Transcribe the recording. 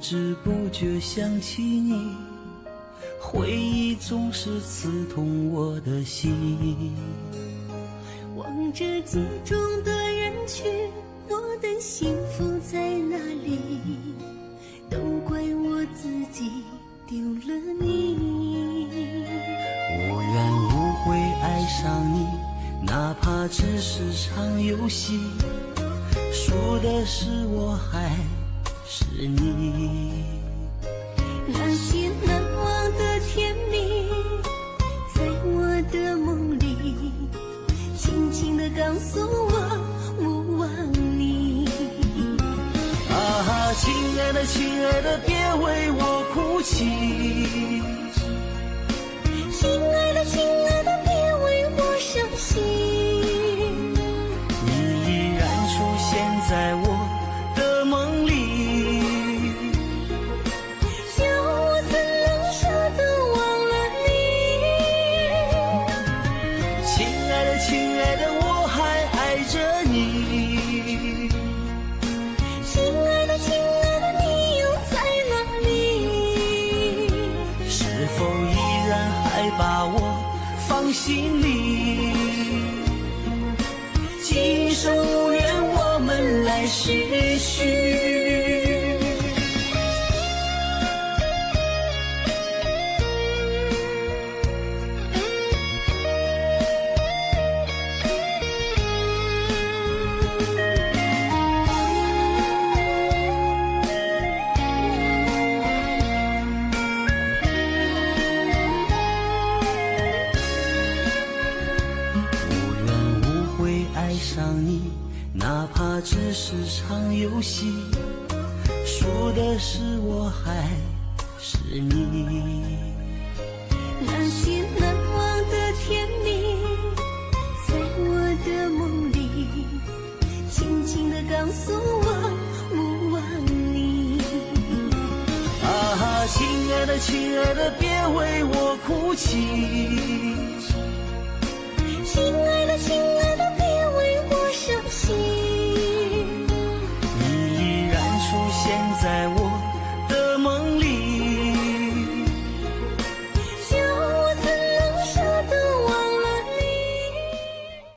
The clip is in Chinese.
知不觉想起你，回忆总是刺痛我的心。望着记中的人群，我的幸福在哪里？都怪我自己丢了你。我愿无悔爱上你，哪怕只是场游戏，输的是我还是你。那些难忘的甜蜜，在我的梦里轻轻地告诉我，勿忘你。啊，亲爱的亲爱的，别为我哭泣，亲爱的亲爱的，别为我伤心。你依然出现在我的梦里，叫我怎能舍得忘了你。亲爱的亲爱的，我还爱着你。亲爱的亲爱的，你又在哪里？是否依然还把我放心里？今生无缘，我们来续续。爱上你，哪怕只是场游戏，输的是我还是你。那些难忘的甜蜜，在我的梦里轻轻地告诉我，勿忘你。啊，亲爱的亲爱的，别为我哭泣，亲爱的亲爱的，别为我伤心。你依然出现在我